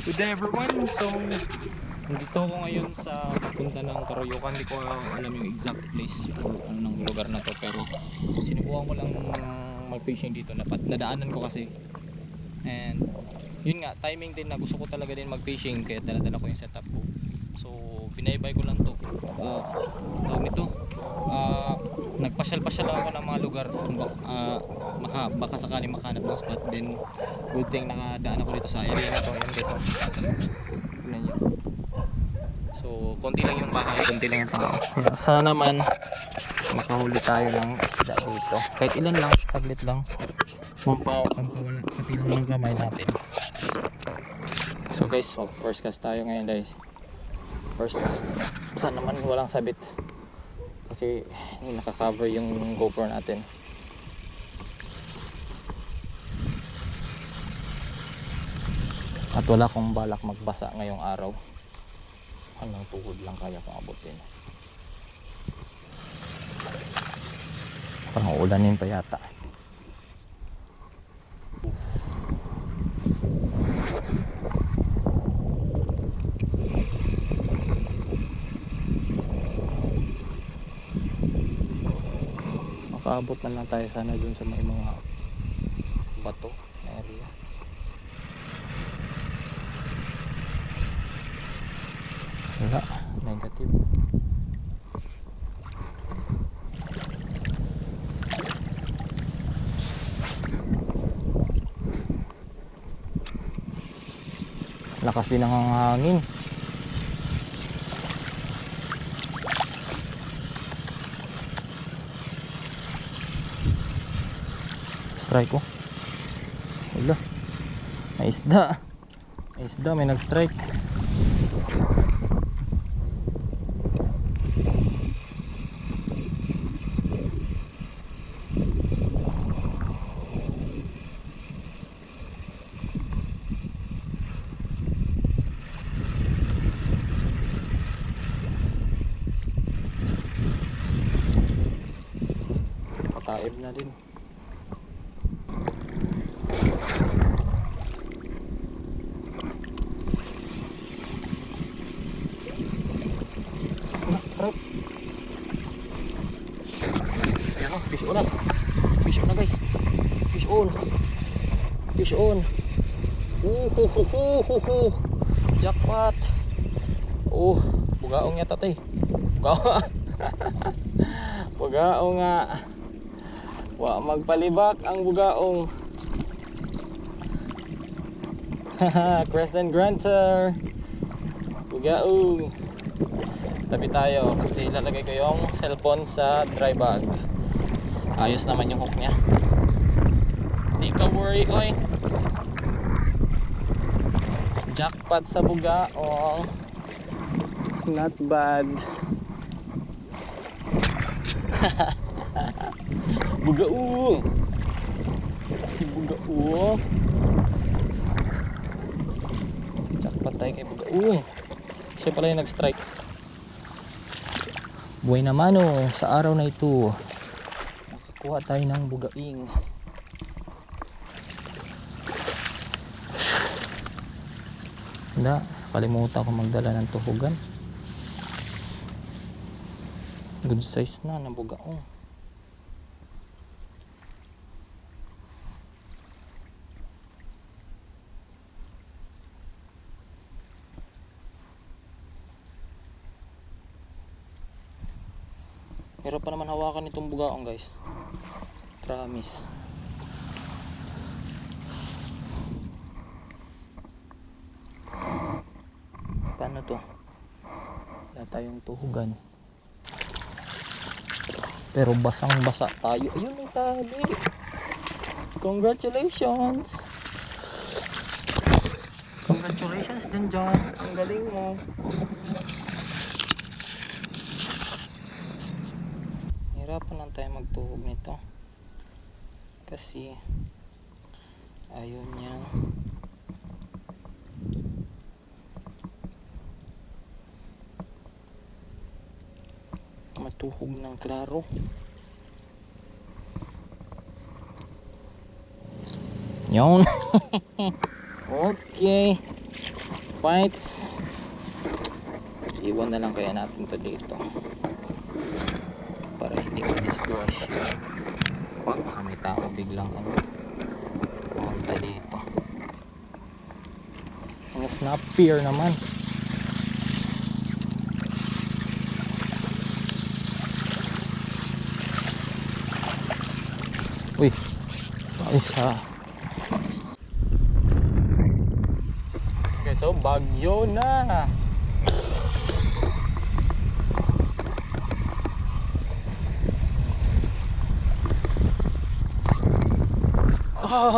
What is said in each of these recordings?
Good day everyone. So nandito ako ngayon sa papunta ng Karoyokan. Hindi ko alam yung exact place or ano ng lugar na to, pero sinubukan ko lang mag-fishing dito. Nadaanan ko kasi, and yun nga, timing din na gusto ko talaga din mag-fishing, kaya dala-dala ko yung setup ko. So binaybay ko lang to, tawag nito, nagpasyal-pasyal ako ng mga lugar, baka sakali makahanap ng spot. Then good thing nakadaan ako dito sa area na to. Yun guys, tignan nyo. So konti lang yung bahay, konti lang yung tao. Sana naman makahuli tayo ng isda dito, kahit ilan lang, saglit lang, pampawala pati lang ng kamay natin. So guys, first cast tayo ngayon guys. First cast. Sana naman walang sabit, kasi naka-cover yung GoPro natin. At wala akong balak magbasa ngayong araw. Hanggang tuhod lang kaya kong abutin. Parang ulanin pa yata. Makaabot na lang tayo sana dun sa may mga bato na area. Wala, negative. Lakas din ang hangin. Strike ko. Wala. May isda. May isda, may nag-strike. Pataib na din. Ayan o, fish on na. Fish on na guys. Fish on. Fish on. Jackpot. Bugaong yata tay. Bugaong. Bugaong nga. Wa magpalibak ang bugaong. Crescent Granter. Bugaong. Tabi tayo kasi lalagay ko yung cellphone sa dry bag. Ayos naman yung hook nya. Hindi ka worry oy. Jackpot sa bugaong. Not bad. Bugaong. Si bugaong. Jackpot tayo kay bugaong. Siya pala yung nag-strike. Buhay naman sa araw na ito. Nakakuha tayo ng bugaing. Kalimutan ko magdala ng tuhugan. Good size na ng bugaong. Hirap pa naman hawakan itong bugaong guys. Promise. Paano to? Wala tayong tuhugan. Pero basang basa tayo. Ayun ang tali. Congratulations. Congratulations din John. Ang galing mo. Hirapan lang tayo magtuhog nito kasi ayaw niya matuhog ng klaro. Yun. Okay. points. Iwan na lang kaya natin to dito para hindi ma-disgwash. Baka may tao biglang pumunta dito. Ang snappier naman. Uy, ay sa. Okay, so bagyo na.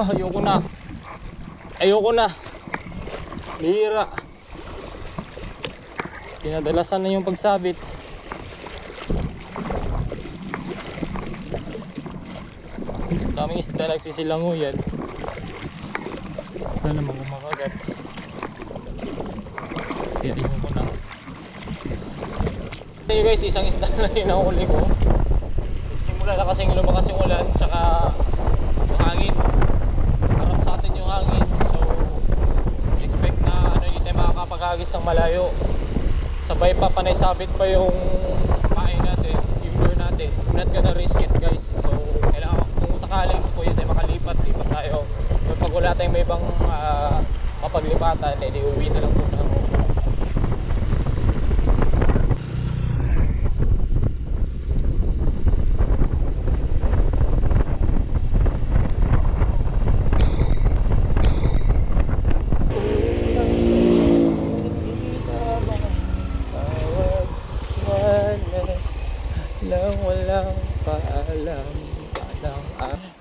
Ayoko na. Ayoko na. Bihira. Pinadalasan na yung pagsabit. Daming isda nagsisilanguyan. Wala namang kumakagat. Kaya ayoko na. Ito guys, isang isda na yung nahuli ko. Simula na kasing lumakas yung ulan. Tsaka yung hangin. Harap sa atin yung hangin. So expect na hindi tayo makakapag-agis ng malayo. Sabay pa panay sabit pa yung pain natin, yung lure natin. Not gonna risk it guys. So kailangan kung sakaling po yun tayo makalipat, lipat tayo. Pero pag wala tayong may ibang mapaglipatan, edi uwi na lang po na.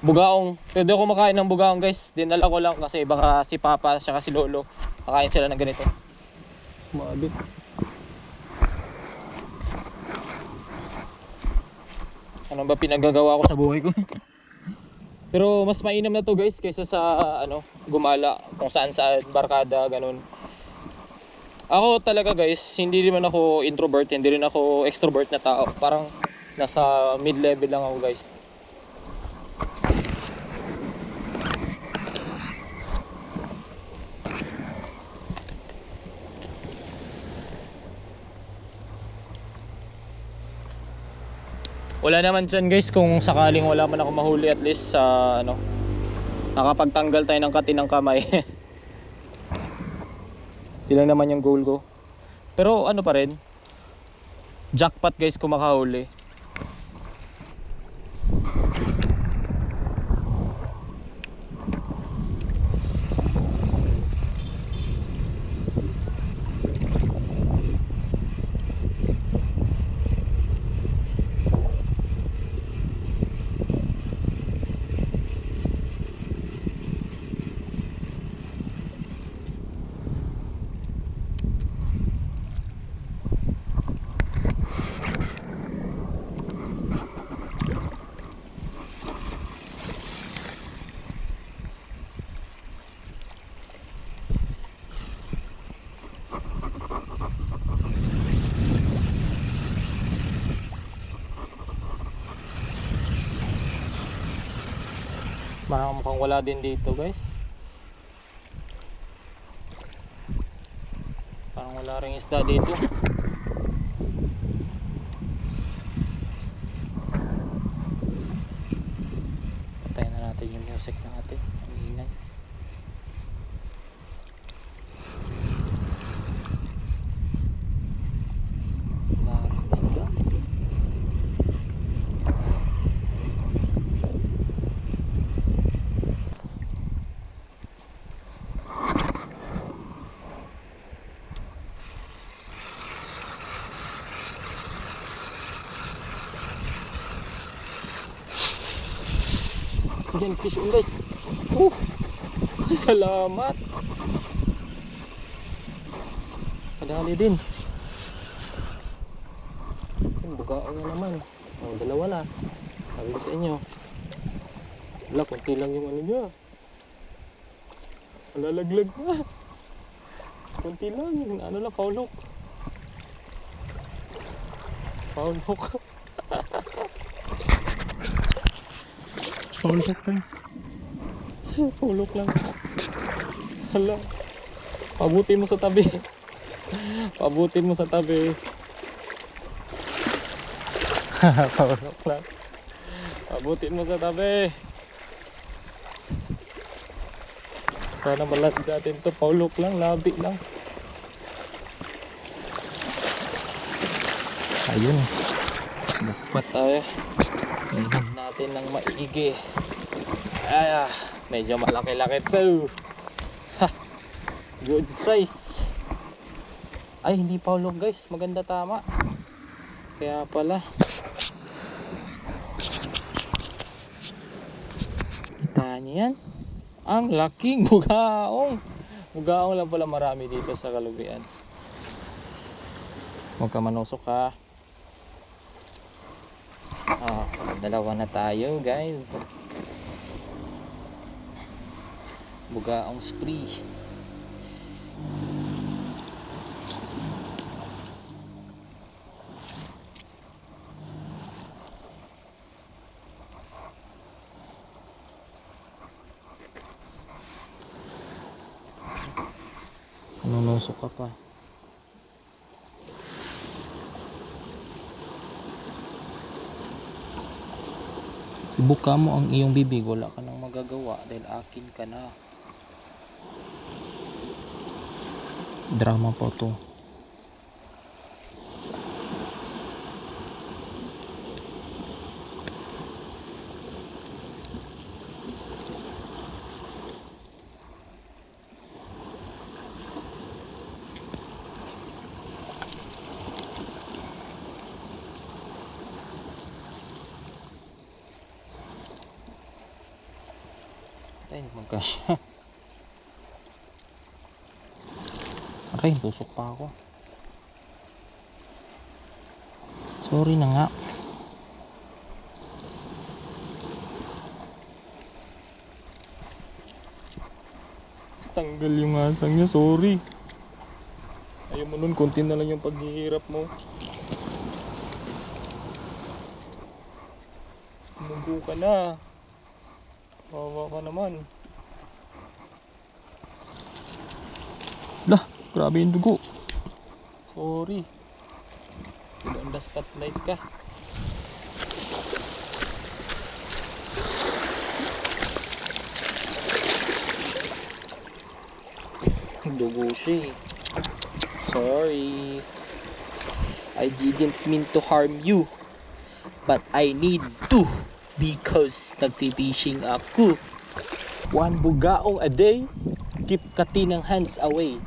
Bugaong, pwede ako makain ng bugaong guys. Dinala ko lang kasi baka si Papa at si Lolo makain sila ng ganito. Mabit. Ano ba pinagagawa ko sa buhay ko? Pero mas mainam na to guys kaysa sa gumala kung saan barkada ganun. Ako talaga guys, hindi naman ako introvert, hindi rin ako extrovert na tao. Parang nasa mid-level lang ako guys. Wala naman dyan guys kung sakaling wala man ako mahuli, at least sa nakapagtanggal tayo ng kati ng kamay. Yun lang naman yung goal ko. Pero pa rin, jackpot guys kung makahuli. Mukhang wala din dito guys. Parang wala ring isda dito. Patayin na natin yung music natin. Ang ingay. Yan, fish on guys. Salamat. Kadali din. Yung bugaong na naman. Dalawa na. Sabi ko sa inyo. Wala, konti lang yung niya. Lalaglag na. Konti lang. Lang, foul hook. Foul hook. Foul hook guys. Foul hook lang. Hala. Pabutin mo sa tabi. Pabutin mo sa tabi. Paulok lang. Pabutin mo sa tabi. Sana malati natin to. Paulok lang, labi lang. Ayun. Bukpat tayo. Tingnan natin ng maigi. Ay, medyo malaki-laki to. Ha, good size. Ay, hindi paulog guys. Maganda tama. Kaya pala. Kita niyo yan? Ang laking bugaong. Bugaong lang pala marami dito sa Kalubian. Huwag ka manusok ha. Dalawa na tayo guys. Bugaong spree. Nanusok ka pa. Ibuka mo ang iyong bibig, wala ka nang magagawa dahil akin ka na. Drama po to. Tayo magkasya. Aray, tusok pa ako. Sorry na nga. Tanggal yung asang niya, sorry. Ayaw mo nun, konti na lang yung paghihirap mo. Mugo ka na. Wawa ka naman. Lah, grabe yung dugo. Sorry. On the spotlight ka. Dugo siya. Sorry. I didn't mean to harm you. But I need to. Because nagpi-fishing ako. One bugaong a day. Keep katinang hands away.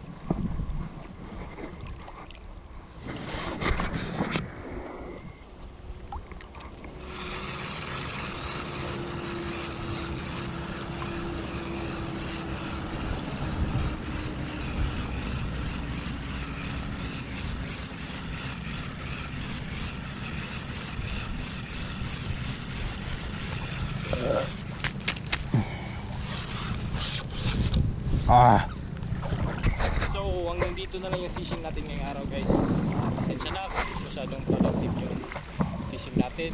So hanggang dito na lang yung fishing natin ngayong araw guys. Pasensya na kung masyadong productive yung fishing natin.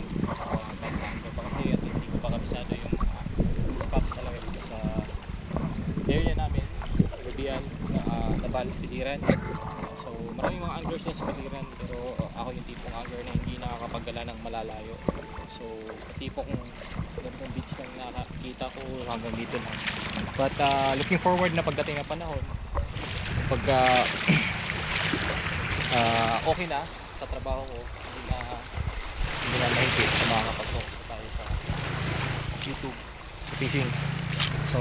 Backpacker pa kasi at hindi ko pa kabisado yung spot talaga dito sa area namin, Kalubian, Tabal, Piliran. So maraming mga anglers yan sa Piliran, pero ako yung tipong angler na hindi nakakapaggala ng malalayo. So tipong ganitong beach lang nakakita ko hanggang dito lang. But looking forward na pagdating ng panahon, pagka okay na sa trabaho ko, hindi na mahigit sa mga kapag-focus tayo sa YouTube, sa fishing. So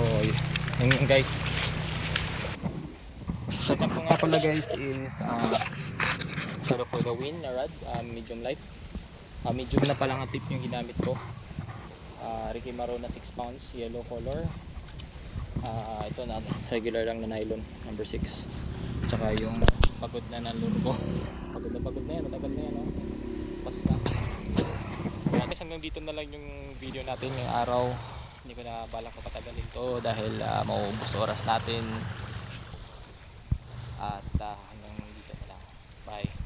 yun guys. Setup ko nga pala guys is shadow for the wind na rod, medium light. Medium na palang tip yung ginamit ko. Ricky Maro na 6 pounds, yellow color. Ito na regular lang na nylon number 6. Tsaka yung pagod na lure ko. Pagod na yan, matagal na yan, oh. Pas na. Kaya guys, hanggang dito na lang yung video natin yung araw. Hindi ko na balak ko patagalin to dahil mauubos oras natin. At hanggang dito na lang. Bye.